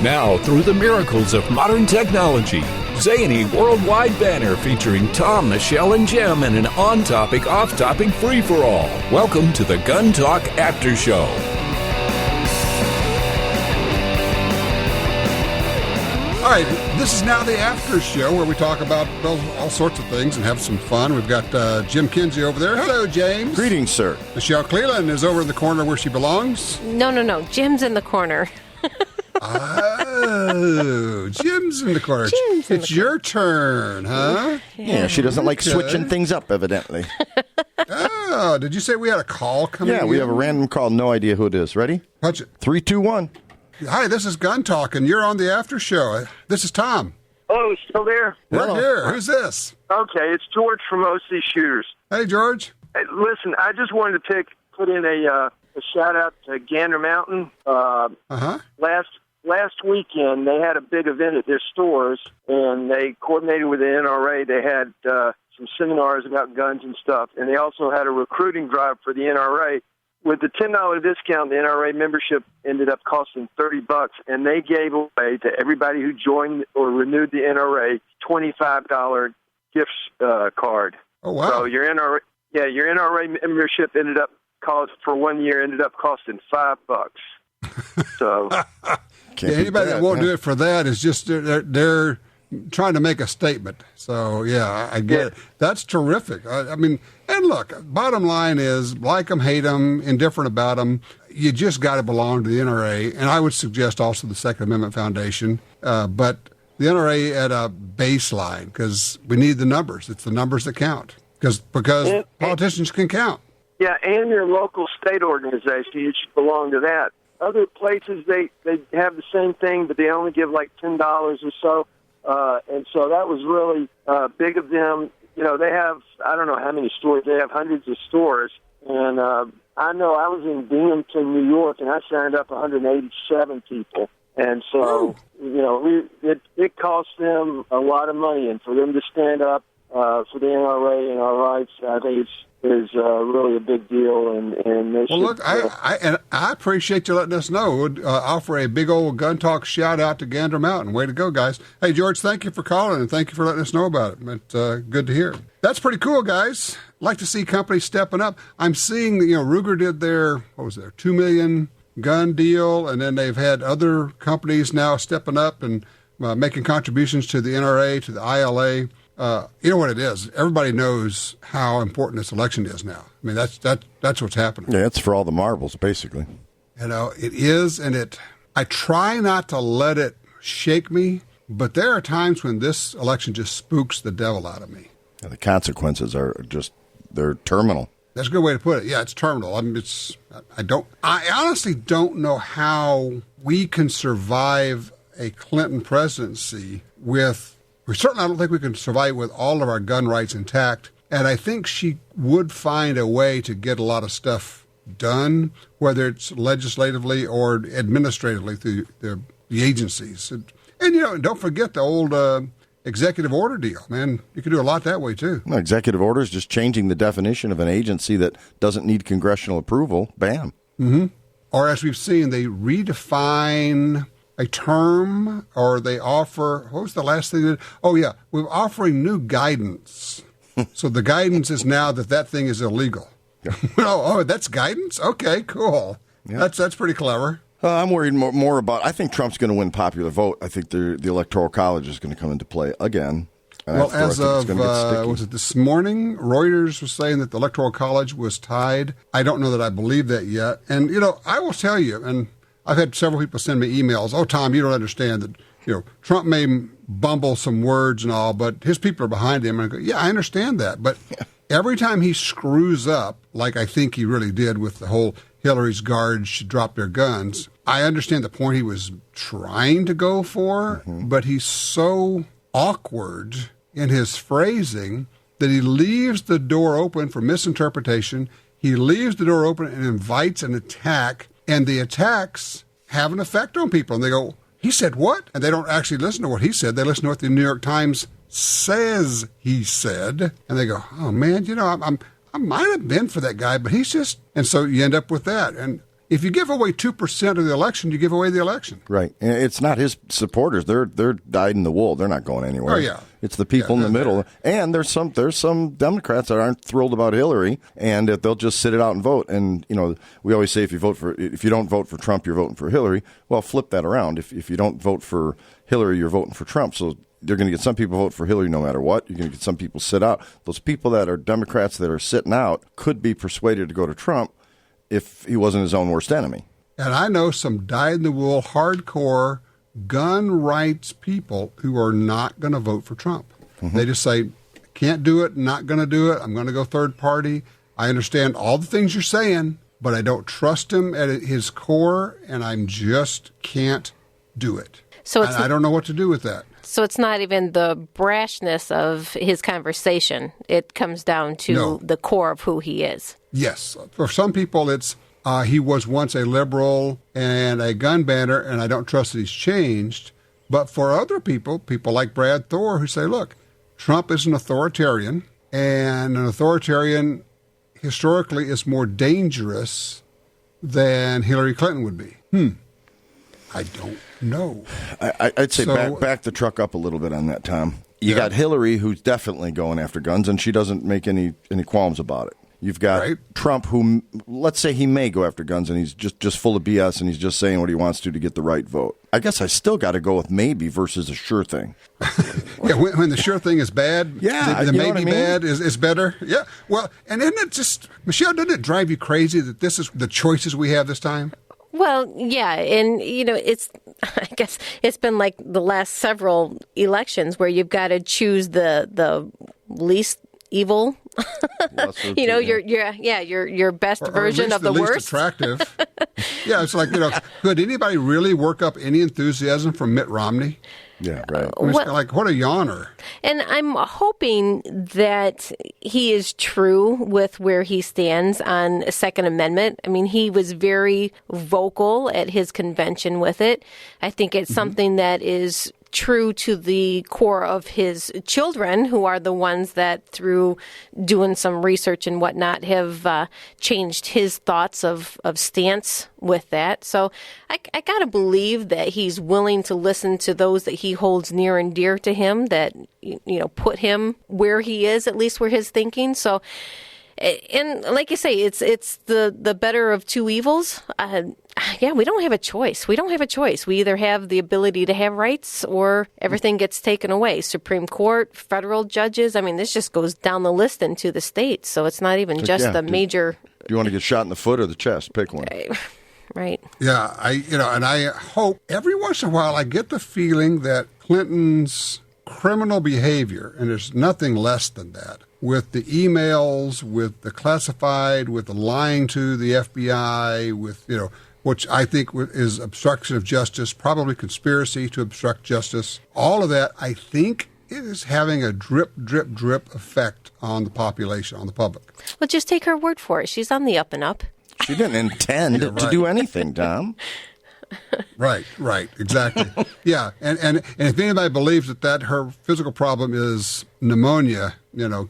Now, through the miracles of modern technology, zany worldwide banner featuring Tom, Michelle, and Jim in an on-topic, off-topic free-for-all. Welcome to the Gun Talk After Show. All right, this is now the after show where we talk about all sorts of things and have some fun. We've got Jim Kinsey over there. Hello, James. Greetings, sir. Michelle Cleland is over in the corner where she belongs. No. Jim's in the corner. Oh, Jim's in the corner. It's your turn, huh? Yeah, she doesn't like switching things up, evidently. Oh, did you say we had a call coming in? Yeah, we have a random call. No idea who it is. Ready? Punch it. 3, 2, 1. Hi, this is Gun Talk, and you're on the after show. This is Tom. Oh, still there? We're here. Who's this? Okay, it's George from OC Shooters. Hey, George. Hey, listen, I just wanted to put in a shout out to Gander Mountain. Last weekend, they had a big event at their stores, and they coordinated with the NRA. They had some seminars about guns and stuff, and they also had a recruiting drive for the NRA. With the $10 discount, the NRA membership ended up costing $30, and they gave away to everybody who joined or renewed the NRA $25 gift card. Oh wow! So your NRA membership for 1 year ended up costing $5. So anybody that won't do it for that is just they're trying to make a statement. So yeah, I get it. That's terrific. I mean, and look, bottom line is, like them, hate them, indifferent about them, you just got to belong to the NRA, and I would suggest also the Second Amendment Foundation, but the NRA at a baseline, because we need the numbers. It's the numbers that count, because politicians can count. Yeah, and your local state organization, you should belong to that. Other places, they have the same thing, but they only give like $10 or so. And so that was really big of them. You know, they have, I don't know how many stores. They have hundreds of stores. And I know I was in Binghamton, New York, and I signed up 187 people. And so, it cost them a lot of money. And for them to stand up for the NRA and our rights, I think is really a big deal, and they should. Well, look, I appreciate you letting us know. We'll offer a big old Gun Talk shout out to Gander Mountain. Way to go, guys! Hey, George, thank you for calling and thank you for letting us know about it. It's good to hear. That's pretty cool, guys. Like to see companies stepping up. I'm seeing Ruger did their $2 million gun deal, and then they've had other companies now stepping up and making contributions to the NRA, to the ILA. You know what it is? Everybody knows how important this election is now. I mean, that's what's happening. Yeah, it's for all the marbles, basically. It is, and I try not to let it shake me, but there are times when this election just spooks the devil out of me. Yeah, the consequences they're terminal. That's a good way to put it. Yeah, it's terminal. I mean, I honestly don't know how we can survive a Clinton presidency with. I don't think we can survive with all of our gun rights intact. And I think she would find a way to get a lot of stuff done, whether it's legislatively or administratively through the agencies. And don't forget the old executive order deal, man. You can do a lot that way, too. No, executive order is just changing the definition of an agency that doesn't need congressional approval. Bam. Mm-hmm. Or as we've seen, they redefine a term, or they offer, what was the last thing? We're offering new guidance. So the guidance is now that thing is illegal. That's guidance? Okay, cool. Yeah. That's pretty clever. I'm worried more about, I think Trump's going to win popular vote. I think the Electoral College is going to come into play again. Well, as of, was it this morning, Reuters was saying that the Electoral College was tied. I don't know that I believe that yet. And, I will tell you, and I've had several people send me emails. Oh, Tom, you don't understand that, Trump may bumble some words and all, but his people are behind him. And I go, yeah, I understand that. But every time he screws up, like I think he really did with the whole Hillary's guards should drop their guns, I understand the point he was trying to go for, but he's so awkward in his phrasing that he leaves the door open for misinterpretation. He leaves the door open and invites an attack. And the attacks have an effect on people. And they go, he said what? And they don't actually listen to what he said. They listen to what the New York Times says he said. And they go, oh, man, I might have been for that guy, but he's just. And so you end up with that. And, If you give away 2% of the election, you give away the election. Right. And it's not his supporters. They're dyed in the wool. They're not going anywhere. Oh, yeah. It's the people in the middle. And there's some Democrats that aren't thrilled about Hillary, and they'll just sit it out and vote. And, we always say if you don't vote for Trump, you're voting for Hillary. Well, flip that around. If you don't vote for Hillary, you're voting for Trump. So they're going to get some people vote for Hillary no matter what. You're going to get some people sit out. Those people that are Democrats that are sitting out could be persuaded to go to Trump if he wasn't his own worst enemy. And I know some dyed-in-the-wool, hardcore gun rights people who are not going to vote for Trump. Mm-hmm. They just say, can't do it, not going to do it, I'm going to go third party. I understand all the things you're saying, but I don't trust him at his core, and I just can't do it. So I don't know what to do with that. So it's not even the brashness of his conversation. It comes down to the core of who he is. Yes. For some people, it's he was once a liberal and a gun banner, and I don't trust that he's changed. But for other people like Brad Thor, who say, look, Trump is an authoritarian, and an authoritarian historically is more dangerous than Hillary Clinton would be. I don't know. I'd say back the truck up a little bit on that, Tom. You got Hillary, who's definitely going after guns, and she doesn't make any qualms about it. You've got Trump, who, let's say he may go after guns, and he's just full of BS, and he's just saying what he wants to get the right vote. I guess I still got to go with maybe versus a sure thing. Yeah, when the sure thing is bad, the maybe bad is better. Yeah, well, and isn't it just, Michelle, doesn't it drive you crazy that this is the choices we have this time? Well, yeah, and, I guess it's been like the last several elections where you've got to choose the least evil, your best version of the worst. Least attractive. Yeah, it's like, could anybody really work up any enthusiasm from Mitt Romney? Yeah, right. Like, what a yawner. And I'm hoping that he is true with where he stands on a Second Amendment. I mean, he was very vocal at his convention with it. I think it's something that is true to the core of his children, who are the ones that, through doing some research and whatnot, have changed his thoughts of stance with that. So I got to believe that he's willing to listen to those that he holds near and dear to him, that, put him where he is, at least where his thinking. So, and like you say, it's the better of two evils. We don't have a choice. We either have the ability to have rights or everything gets taken away. Supreme Court, federal judges. I mean, this just goes down the list into the states. So it's not even just the major. Do you want to get shot in the foot or the chest? Pick one. Right. Yeah, and I hope every once in a while I get the feeling that Clinton's criminal behavior, and there's nothing less than that, with the emails, with the classified, with the lying to the FBI, with, which I think is obstruction of justice, probably conspiracy to obstruct justice. All of that, I think, it is having a drip, drip, drip effect on the population, on the public. Well, just take her word for it. She's on the up and up. She didn't intend to do anything, Tom. Right, exactly. Yeah, and if anybody believes that her physical problem is pneumonia,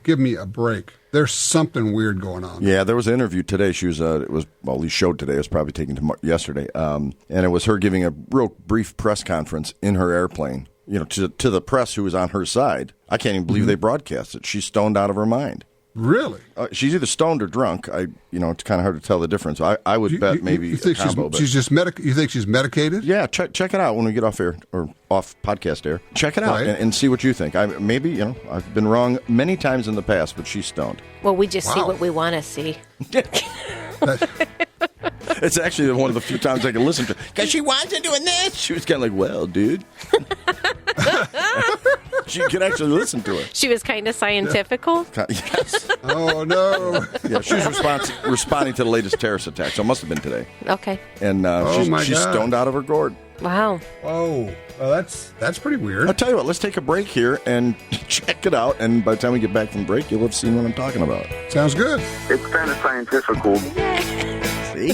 give me a break. There's something weird going on. Yeah, there was an interview today. She was, at least showed today. It was probably taken to yesterday. And it was her giving a real brief press conference in her airplane, to the press who was on her side. I can't even believe they broadcast it. She's stoned out of her mind. Really? She's either stoned or drunk. It's kind of hard to tell the difference. I would bet maybe you think a combo. She's just you think she's medicated? Yeah, check it out when we get off air or off podcast air. Check it out and see what you think. I've been wrong many times in the past, but she's stoned. Well, we just see what we want to see. It's actually one of the few times I can listen to. Because she wasn't doing this. She was kind of like, well, dude. She could actually listen to it. She was kind of scientifical. Yes. Oh, no. Yeah, she was responding to the latest terrorist attack, so it must have been today. Okay. And she's stoned out of her gourd. Wow. Oh, well, that's pretty weird. I'll tell you what, let's take a break here and check it out. And by the time we get back from break, you'll have seen what I'm talking about. Sounds good. It's kind of scientifical. See?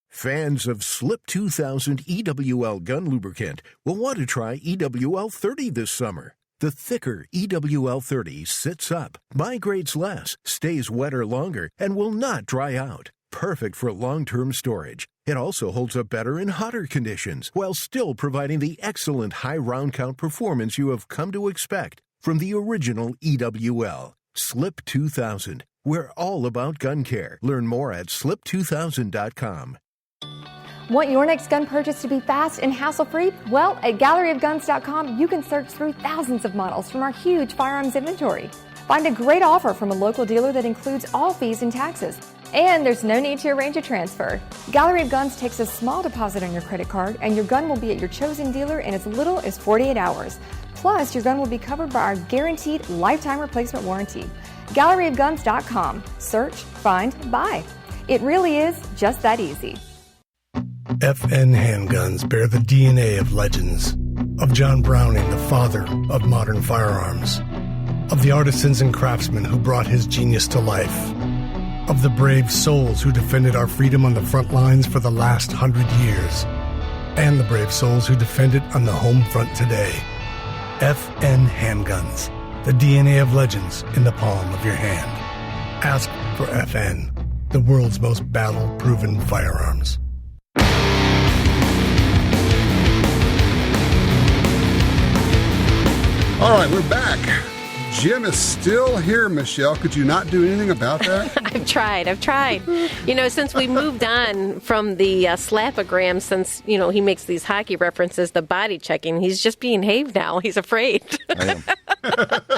Fans of Slip 2000 EWL gun lubricant will want to try EWL 30 this summer. The thicker EWL30 sits up, migrates less, stays wetter longer, and will not dry out. Perfect for long-term storage. It also holds up better in hotter conditions while still providing the excellent high round count performance you have come to expect from the original EWL. Slip 2000. We're all about gun care. Learn more at slip2000.com. Want your next gun purchase to be fast and hassle-free? Well, at galleryofguns.com, you can search through thousands of models from our huge firearms inventory. Find a great offer from a local dealer that includes all fees and taxes. And there's no need to arrange a transfer. Gallery of Guns takes a small deposit on your credit card, and your gun will be at your chosen dealer in as little as 48 hours. Plus, your gun will be covered by our guaranteed lifetime replacement warranty. Galleryofguns.com. Search, find, buy. It really is just that easy. FN handguns bear the DNA of legends, of John Browning, the father of modern firearms, of the artisans and craftsmen who brought his genius to life, of the brave souls who defended our freedom on the front lines for the last 100 years, and the brave souls who defend it on the home front today. FN handguns, the DNA of legends in the palm of your hand. Ask for FN, the world's most battle-proven firearms. All right, we're back. Jim is still here, Michelle. Could you not do anything about that? I've tried. You know, since we moved on from the slapogram, since, you know, he makes these hockey references, the body checking, he's just being haved now. He's afraid. I am.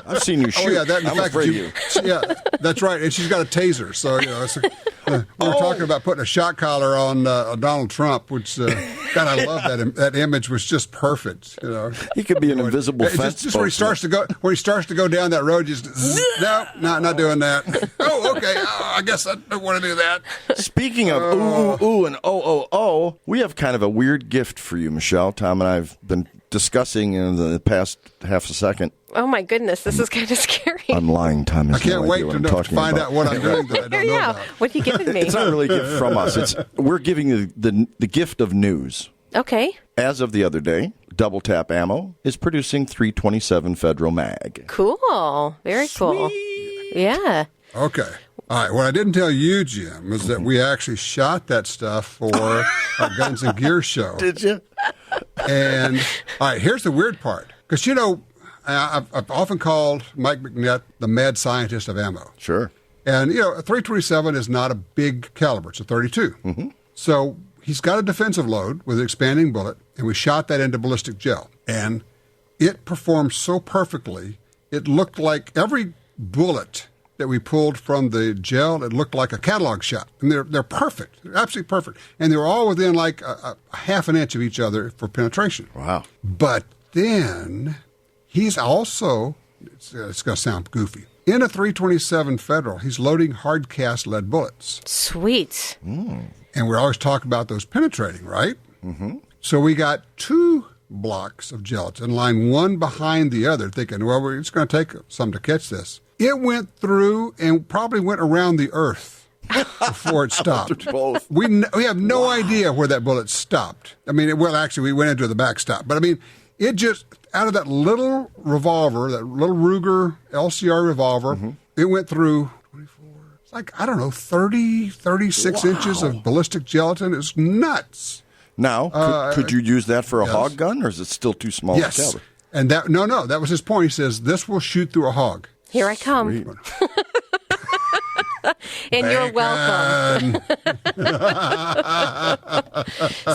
I've seen you shoot. Oh, yeah, I'm afraid of you. Yeah, that's right. And she's got a taser. So, you know, we were talking about putting a shot collar on Donald Trump, which, God, I love that. That image was just perfect. You know, he could be an invisible fence. Just when he starts to go down that road, just no, not doing that. Oh, okay. Oh, I guess I don't want to do that. Speaking of ooh and oh, we have kind of a weird gift for you, Michelle. Tom and I have been discussing in the past half a second. Oh my goodness, this is kind of scary. I'm lying, Tom. I can't wait to find out what I'm doing that I don't know about. What are you giving me? It's not really a gift from us. We're giving you the gift of news. Okay. As of the other day, Double Tap Ammo is producing 327 Federal Mag. Cool. Very cool. Sweet. Yeah. Okay. All right. What I didn't tell you, Jim, is that we actually shot that stuff for our Guns and Gear show. Did you? And, all right, here's the weird part. Because, you know, I've often called Mike McNett the mad scientist of ammo. Sure. And, you know, a 327 is not a big caliber. It's a 32. Mm-hmm. So he's got a defensive load with an expanding bullet, and we shot that into ballistic gel. And it performed so perfectly, it looked like every bullet that we pulled from the gel, it looked like a catalog shot. And they're perfect. They're absolutely perfect. And they were all within like a half an inch of each other for penetration. Wow. But then he's also, it's going to sound goofy, in a 327 Federal, he's loading hard cast lead bullets. Sweet. And we're always talking about those penetrating, right? Mm-hmm. So we got 2 blocks of gelatin lined one behind the other, thinking, well, it's going to take some to catch this. It went through and probably went around the earth before it stopped. Both. We have no idea where that bullet stopped. I mean, actually, we went into the backstop. But, I mean, it just, out of that little revolver, that little Ruger LCR revolver, it went through 24, it's like, I don't know, 36 inches of ballistic gelatin. It's nuts. Now, could you use that for a hog gun, or is it still too small? Yes. A caliber? And that was his point. He says, this will shoot through a hog. Here I come. And you're welcome.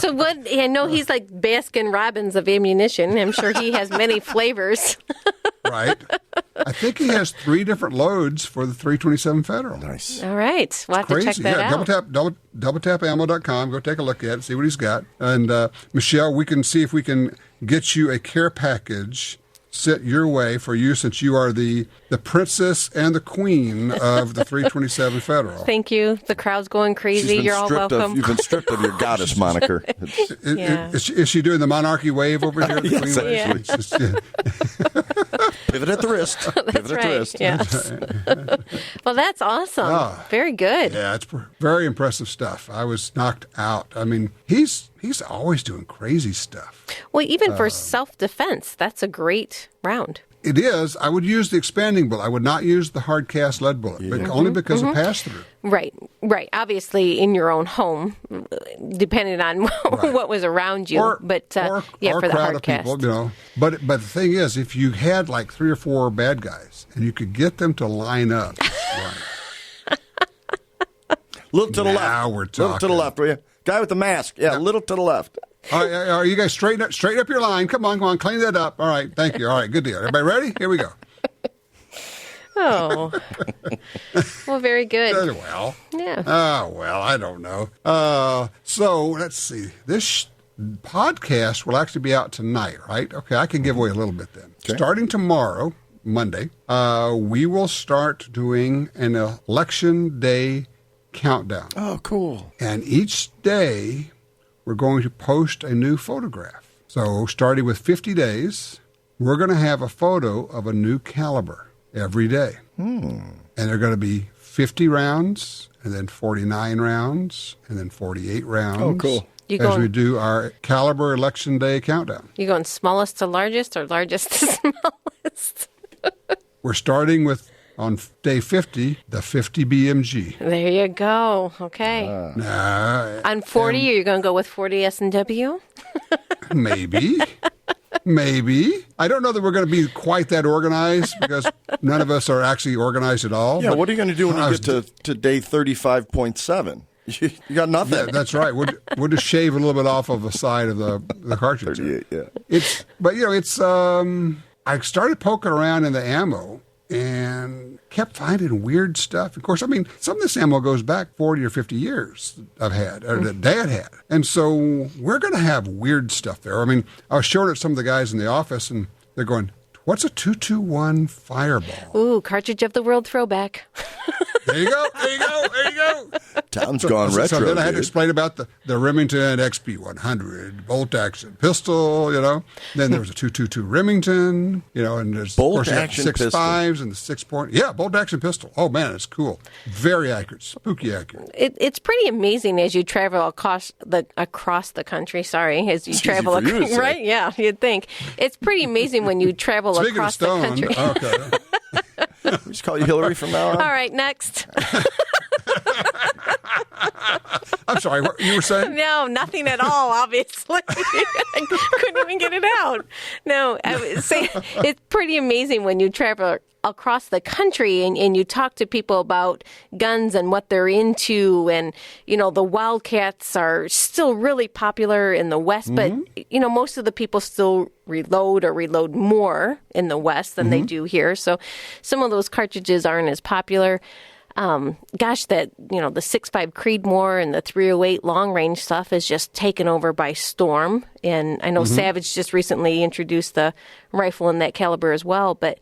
So what? I know he's like Baskin Robbins of ammunition. I'm sure he has many flavors. Right. I think he has 3 different loads for the 327 Federal. Nice. All right. We'll have to check that out. DoubleTapAmmo.com. Go take a look at it, see what he's got. And, Michelle, we can see if we can get you a care package sent your way for you, since you are the princess and the queen of the 327 Federal. Thank you. The crowd's going crazy. You're all welcome. You've been stripped of your goddess moniker. Is she doing the monarchy wave over here? Yes, actually. Pivot at the wrist. That's right. Yes. Well, that's awesome. Very good. Yeah, it's very impressive stuff. I was knocked out. I mean, he's always doing crazy stuff. Well, even for self-defense, that's a great round. it is. I would use the expanding bullet. I would not use the hard cast lead bullet, but only because of pass-through. Right. Obviously, in your own home, depending on what was around you. Or for the crowd hard of cast. people, But the thing is, if you had like 3 or 4 bad guys and you could get them to line up, right. Little to the left. Now we're talking. Little to the left, will you? Guy with the mask. Yeah, little to the left. All right, are you guys straighten up your line? Come on, clean that up. All right, thank you. All right, good deal. Everybody ready? Here we go. Oh, well, very good. Well, Yeah. Oh, well, I don't know. So let's see. This podcast will actually be out tonight, right? Okay, I can give away a little bit then. Okay. Starting tomorrow, Monday, we will start doing an election day countdown. Oh, cool. And each day, we're going to post a new photograph. So starting with 50 days, we're going to have a photo of a new caliber every day. And they're going to be 50 rounds, and then 49 rounds, and then 48 rounds. Oh, cool. We do our caliber election day countdown. You going smallest to largest or largest to smallest? We're starting with, on day 50, the 50 BMG. There you go. Okay. On 40, you're going to go with 40 S&W? Maybe. I don't know that we're going to be quite that organized because none of us are actually organized at all. Yeah, what are you going to do when you get to day 35.7? You got nothing. Yeah, that's right. We'll just shave a little bit off of the side of the cartridge. 38, yeah. It's I started poking around in the ammo and kept finding weird stuff. Of course, I mean, some of this ammo goes back 40 or 50 years I've had, or that Dad had. And so we're going to have weird stuff there. I mean, I was showing it to some of the guys in the office, and they're going, what's a 221 Fireball? Ooh, cartridge of the world throwback. There you go. Tom's gone retro. So then I had to dude. explain about the Remington XP100 bolt action pistol, Then there was a 222 Remington, and there's Bolt of course, action 6.5s and the 6-point. Yeah, bolt action pistol. Oh man, it's cool. Very accurate, spooky accurate. It's pretty amazing as you travel across the country. Sorry, as you travel easy for you to say. right? Yeah, you'd think it's pretty amazing when you travel Speaking across of stone, the country. okay. We just call you Hillary from now on. All right, next. I'm sorry, what you were saying? No, nothing at all, obviously. I couldn't even get it out. No, I was saying it's pretty amazing when you travel across the country and you talk to people about guns and what they're into. And, the Wildcats are still really popular in the West, but, most of the people still reload more in the West than they do here. So some of those cartridges aren't as popular. The 6.5 Creedmoor and the 308 long range stuff is just taken over by storm. And I know Savage just recently introduced the rifle in that caliber as well. But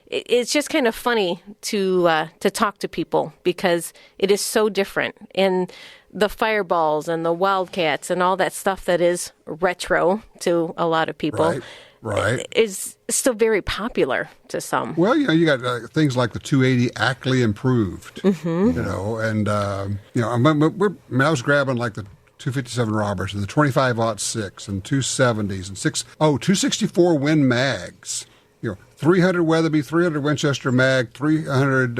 it's just kind of funny to talk to people because it is so different. And the Fireballs and the Wildcats and all that stuff that is retro to a lot of people. Right. Is still very popular to some. Well, you got things like the 280 Ackley improved, and I was grabbing like the 257 Roberts and the 25-06 and 270s and 264 Win mags. 300 Weatherby, 300 Winchester mag, 300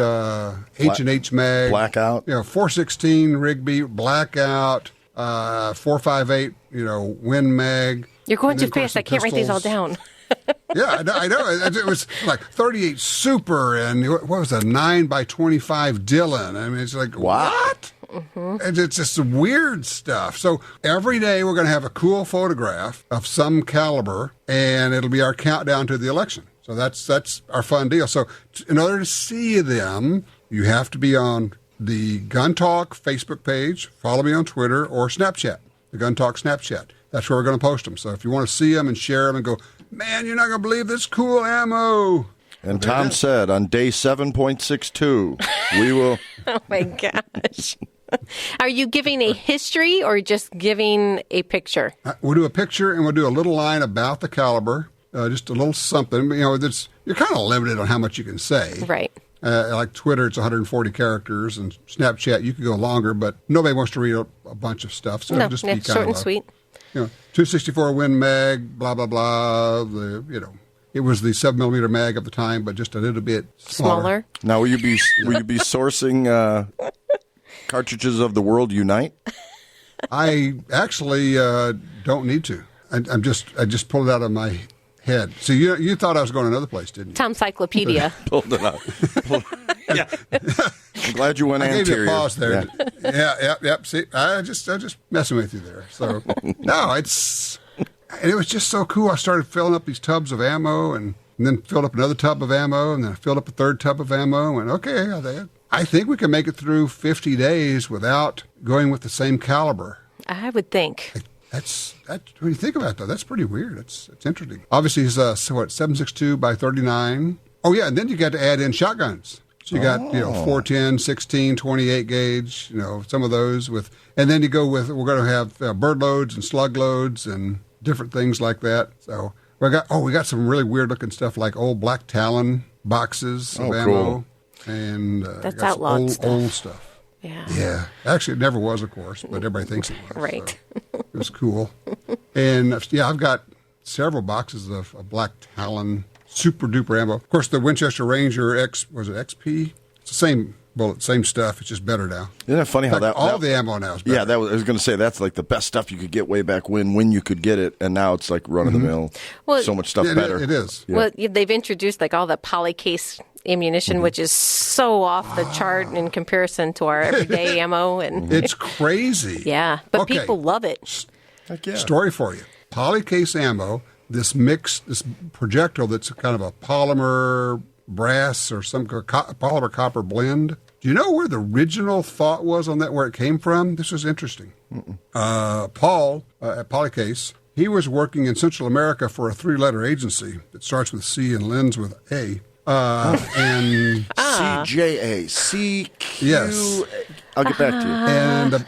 H&H mag, Blackout. 416 Rigby, Blackout, 458, Win mag. You're going too fast. Some I can't write these all down. Yeah, I know. It was like 38 Super and what was a 9x25 Dillon. I mean, it's like, what? And it's just some weird stuff. So every day we're going to have a cool photograph of some caliber, and it'll be our countdown to the election. So that's our fun deal. So in order to see them, you have to be on the Gun Talk Facebook page, follow me on Twitter, or Snapchat, the Gun Talk Snapchat. That's where we're going to post them. So if you want to see them and share them and go, man, you're not going to believe this cool ammo. And Tom said on day 7.62, we will. Oh, my gosh. Are you giving a history or just giving a picture? We'll do a picture and we'll do a little line about the caliber, just a little something. You're kind of limited on how much you can say. Right. Like Twitter, it's 140 characters, and Snapchat, you could go longer, but nobody wants to read a bunch of stuff. So No, it'll just be kind short of and sweet. 264 Win mag, blah, blah, blah, It was the 7mm mag of the time, but just a little bit smaller. Now, will you be sourcing cartridges of the World Unite? I actually don't need to. I just pulled it out of my head. So you thought I was going another place, didn't you? Tom Cyclopedia. Pulled it out. Yeah. I'm glad you went anterior. I gave you a pause there. Yeah. See, I just messing with you there. So no, and it was just so cool. I started filling up these tubs of ammo, and then filled up another tub of ammo, and then I filled up a third tub of ammo, and went, okay, I think we can make it through 50 days without going with the same caliber. I would think. That's when you think about that, that's pretty weird. It's interesting. Obviously, he's 7.62 by 39. Oh yeah, and then you got to add in shotguns. So you got 410, 16, 28 gauge. Some of those and then you go with we're going to have bird loads and slug loads and different things like that. So we got some really weird looking stuff like old black Talon boxes of ammo. Cool. And that's outlawed old stuff. Yeah. Actually, it never was, of course, but everybody thinks it was. Right. So it was cool. And I've got several boxes of black Talon super duper ammo. Of course, the Winchester Ranger XP? It's the same bullet, same stuff. It's just better now. Isn't it funny how all the ammo now is better? Yeah, I was going to say that's like the best stuff you could get way back when you could get it, and now it's like run of the mill. Well, so much stuff better. It is. Yeah. Well, they've introduced like all the polycase ammunition, which is so off the chart in comparison to our everyday ammo, and it's crazy. Yeah, but people love it. Heck yeah. Story for you: polycase ammo. This projectile that's kind of a polymer brass or some polymer copper blend. Do you know where the original thought was on that, where it came from? This was interesting. Paul at Polycase, he was working in Central America for a 3-letter agency that starts with C and ends with A. And CJA, CQ. Yes. I'll get back to you. And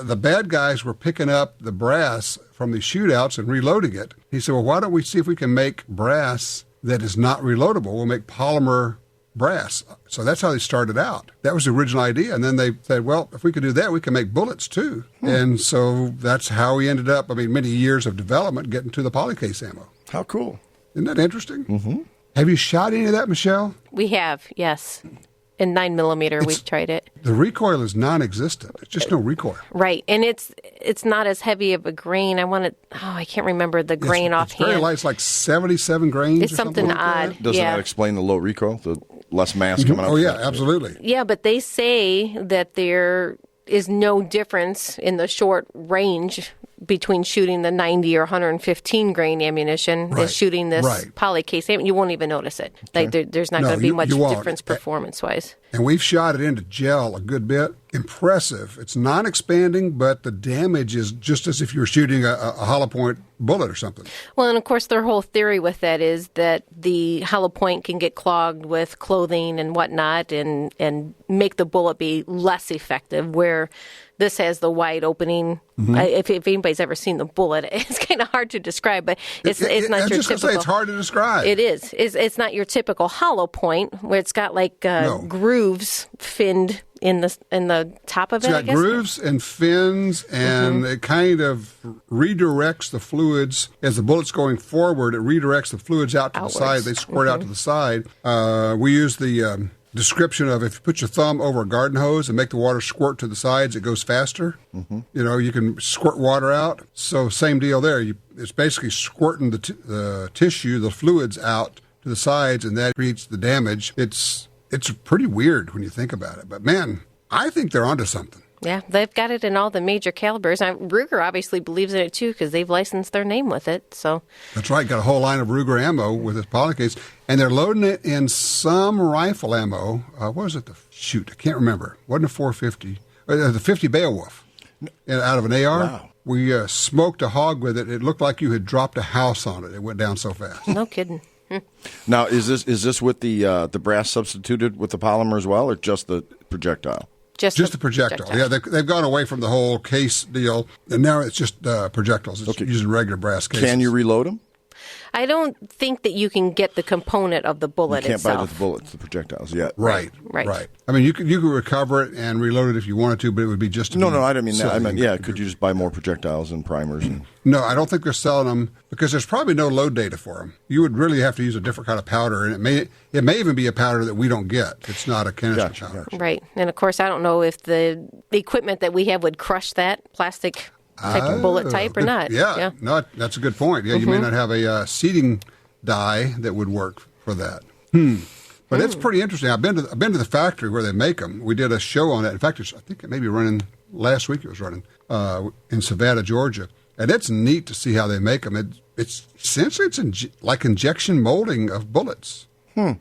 the bad guys were picking up the brass from the shootouts and reloading it. He said, well, why don't we see if we can make brass that is not reloadable? We'll make polymer brass. So that's how they started out. That was the original idea. And then they said, well, if we could do that, we can make bullets too. And so that's how we ended up, many years of development getting to the polycase ammo. How cool. Isn't that interesting? Mm-hmm. Have you shot any of that, Michelle? We have, yes. In 9mm, we've tried it. The recoil is non-existent. It's just no recoil. Right, and it's not as heavy of a grain. I can't remember the grain offhand. It's very light. It's like 77 grains. It's or something like odd. That. Doesn't that explain the low recoil? The less mass coming out? Oh yeah, absolutely. Yeah, but they say that there is no difference in the short range between shooting the 90 or 115 grain ammunition and shooting this polycase ammunition. You won't even notice it. Like there's not going to be much difference performance-wise. And we've shot it into gel a good bit. Impressive. It's non-expanding, but the damage is just as if you were shooting a hollow point bullet or something. Well, and of course, their whole theory with that is that the hollow point can get clogged with clothing and whatnot and make the bullet be less effective, where this has the wide opening. If anybody's ever seen the bullet, it's kind of hard to describe, but it's not your typical. I was just going to say, it's hard to describe. It is. It's not your typical hollow point where it's got like grooves finned in the top of it. It's got grooves and fins, and it kind of redirects the fluids as the bullet's going forward. It redirects the fluids out to the side. They squirt out to the side. We use the description of if you put your thumb over a garden hose and make the water squirt to the sides, it goes faster. You can squirt water out. So same deal there. It's basically squirting the tissue, the fluids out to the sides, and that creates the damage. It's pretty weird when you think about it. But man, I think they're onto something. Yeah, they've got it in all the major calibers. Ruger obviously believes in it too because they've licensed their name with it. So that's right. Got a whole line of Ruger ammo with this polycase, and they're loading it in some rifle ammo. What was it? I can't remember. Wasn't a 450? The 50 Beowulf out of an AR. Wow. We smoked a hog with it. It looked like you had dropped a house on it. It went down so fast. No kidding. Now, is this with the brass substituted with the polymer as well, or just the projectile? Just the projectile. Yeah, they've gone away from the whole case deal, and now it's just projectiles. It's using regular brass cases. Can you reload them? I don't think that you can get the component of the bullet You can't itself. buy the bullets, the projectiles yet. Right. I mean, you could recover it and reload it if you wanted to, but it would be just No, I didn't mean that. I meant, could you just buy more projectiles and primers? No, I don't think they're selling them because there's probably no load data for them. You would really have to use a different kind of powder, and it may even be a powder that we don't get. It's not a canister powder. Right. And of course, I don't know if the equipment that we have would crush that plastic type of bullet type or not. Yeah. No, that's a good point. Yeah, you may not have a seating die that would work for that. But it's pretty interesting. I've been to the factory where they make them. We did a show on it. In fact, I think it may be running last week. It was running in Savannah, Georgia, and it's neat to see how they make them. It's essentially like injection molding of bullets. Yeah,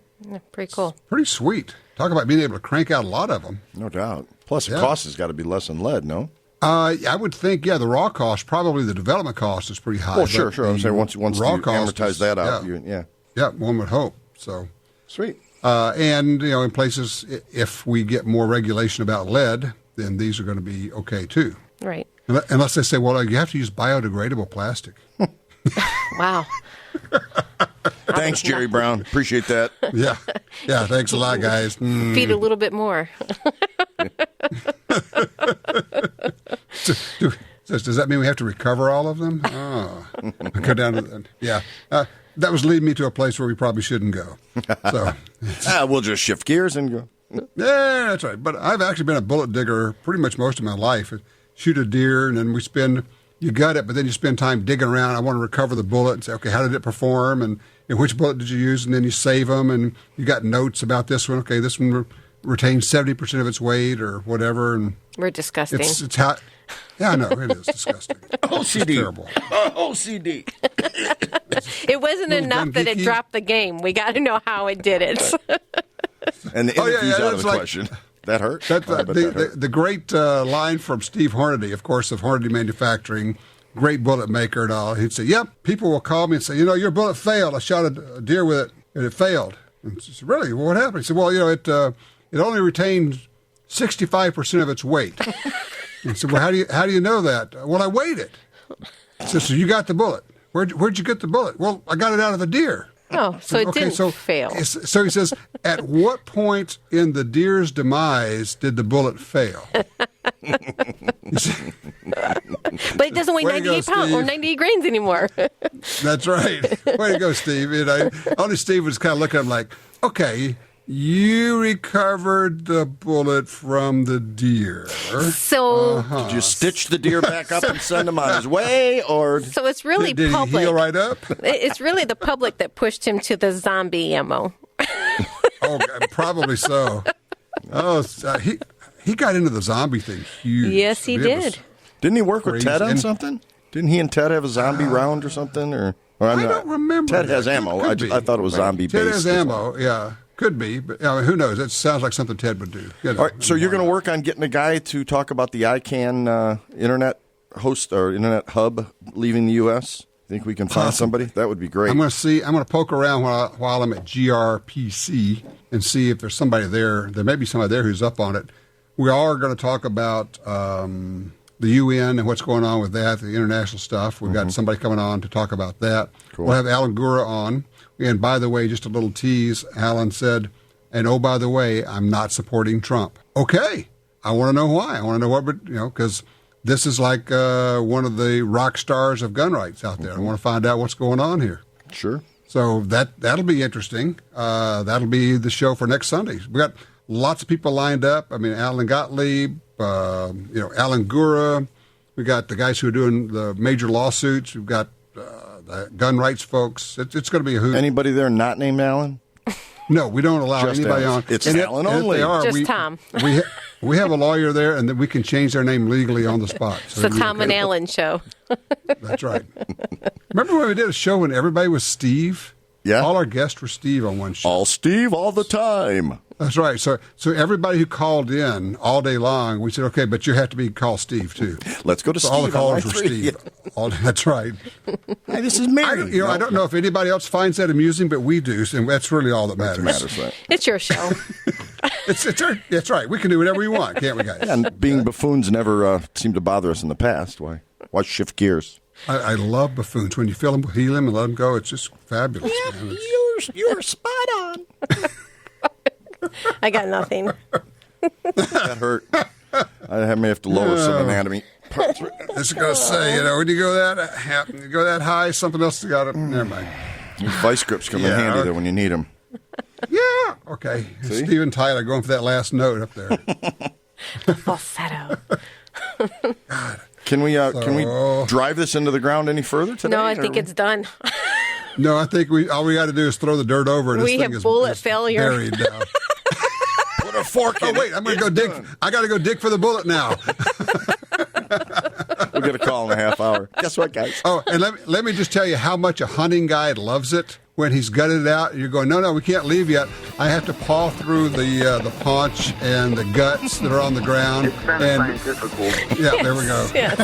pretty cool. Pretty sweet. Talk about being able to crank out a lot of them. No doubt. Plus, the cost has got to be less than lead, no? I would think, the raw cost, probably the development cost is pretty high. Oh, sure. I'm saying once you amortize that out, Yeah, one would hope. So sweet. And, in places, if we get more regulation about lead, then these are going to be okay, too. Right. Unless they say, well, you have to use biodegradable plastic. Wow. Thanks, Jerry Brown. Appreciate that. Yeah, thanks a lot, guys. Feed a little bit more. Does that mean we have to recover all of them? Oh. Go down to that was leading me to a place where we probably shouldn't go. So we'll just shift gears and go. Yeah, that's right. But I've actually been a bullet digger pretty much most of my life. Shoot a deer, and then you gut it, but then you spend time digging around. I want to recover the bullet and say, okay, how did it perform? And which bullet did you use? And then you save them, and you got notes about this one. Okay, this one retains 70% of its weight or whatever. And we're disgusting. It's how. Yeah, I know. It is disgusting. OCD. It's terrible. OCD. It wasn't enough that it dropped the game. We got to know how it did it. And the interview's out of the question. That hurt? The great line from Steve Hornady, of course, of Hornady Manufacturing, great bullet maker and all. He'd say, people will call me and say, your bullet failed. I shot a deer with it, and it failed. And I said, really? Well, what happened? He said, well, it only retained 65% of its weight. He said, well, how do you know that? Well, I weighed it. He said, so you got the bullet. Where'd you get the bullet? Well, I got it out of the deer. Oh, so it didn't fail. So he says, at what point in the deer's demise did the bullet fail? But it doesn't weigh 98 pounds or 98 grains anymore. That's right. Way to go, Steve. Only Steve was kind of looking at him like, okay, you recovered the bullet from the deer. So did you stitch the deer back up and send him on his way, or so it's really did public. He heal right up? It's really the public that pushed him to the zombie ammo. Oh, probably so. Oh, he got into the zombie thing huge. Yes, he did. Didn't he work with Ted on something? Didn't he and Ted have a zombie round or something? Or I don't remember. Ted has ammo. I thought it was zombie based. Ted has ammo. Yeah. Could be, but who knows? It sounds like something Ted would do. All right, so you're going to work on getting a guy to talk about the ICANN internet host or internet hub leaving the U.S.? Think we can find somebody? That would be great. I'm going to poke around while I'm at GRPC and see if there's somebody there. There may be somebody there who's up on it. We are going to talk about the UN and what's going on with that, the international stuff. We've got somebody coming on to talk about that. Cool. We'll have Alan Gura on. And by the way, just a little tease, Alan said, and oh, by the way, I'm not supporting Trump. Okay. I want to know why. I want to know what, because this is like one of the rock stars of gun rights out there. I want to find out what's going on here. Sure. So that'll be interesting. That'll be the show for next Sunday. We got lots of people lined up. I mean, Alan Gottlieb, Alan Gura. We got the guys who are doing the major lawsuits. We've got the gun rights folks. It's going to be a hoot. Anybody there not named Alan? No, we don't allow Just anybody Alan. on. It's Alan only. Just Tom. We have a lawyer there, and then we can change their name legally on the spot. So it's the Tom and Alan show. That's right. Remember when we did a show when everybody was Steve? Yeah. All our guests were Steve on one show. All Steve all the time. That's right. So everybody who called in all day long, we said, okay, but you have to be called Steve, too. Let's go to so Steve. all the callers were Steve. Yeah. That's right. Hey, this is Mary. I don't know if anybody else finds that amusing, but we do, and that's really all that matters. Right. It's your show. That's right. We can do whatever we want, can't we, guys? Yeah, and being buffoons never seemed to bother us in the past. Why shift gears? I love buffoons. When you feel them with helium and let them go, it's just fabulous. Yeah, Man. you're spot on. I got nothing. That hurt. I may have to lower some anatomy parts. I was going to say, when you go that high, something else has got to. Never mind. These vice grips come in handy though when you need them. Yeah. Okay. See? Steven Tyler going for that last note up there. Falsetto. Can we drive this into the ground any further today? No, I think it's done. No, I think all we got to do is throw the dirt over it. We have bullet failure. Buried now. Put a fork in. Oh wait, I'm going to go dig. I got to go dig for the bullet now. We'll get a call in a half hour. Guess what, guys? Oh, and let me just tell you how much a hunting guide loves it. When he's gutted it out, you're going, no, we can't leave yet. I have to paw through the paunch and the guts that are on the ground. It's been scientific. Yeah, there we go. Yes.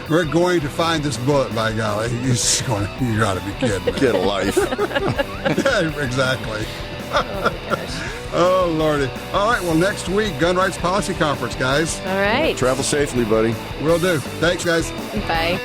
We're going to find this bullet, by golly. He's going, you got to be kidding me. Get a life. Yeah, exactly. Oh, Lordy. All right, well, next week, Gun Rights Policy Conference, guys. All right. Travel safely, buddy. Will do. Thanks, guys. Bye.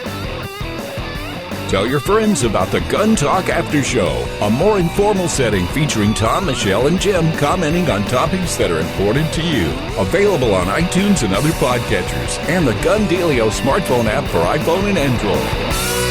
Tell your friends about the Gun Talk After Show, a more informal setting featuring Tom, Michelle, and Jim commenting on topics that are important to you. Available on iTunes and other podcatchers, and the Gun Dealio smartphone app for iPhone and Android.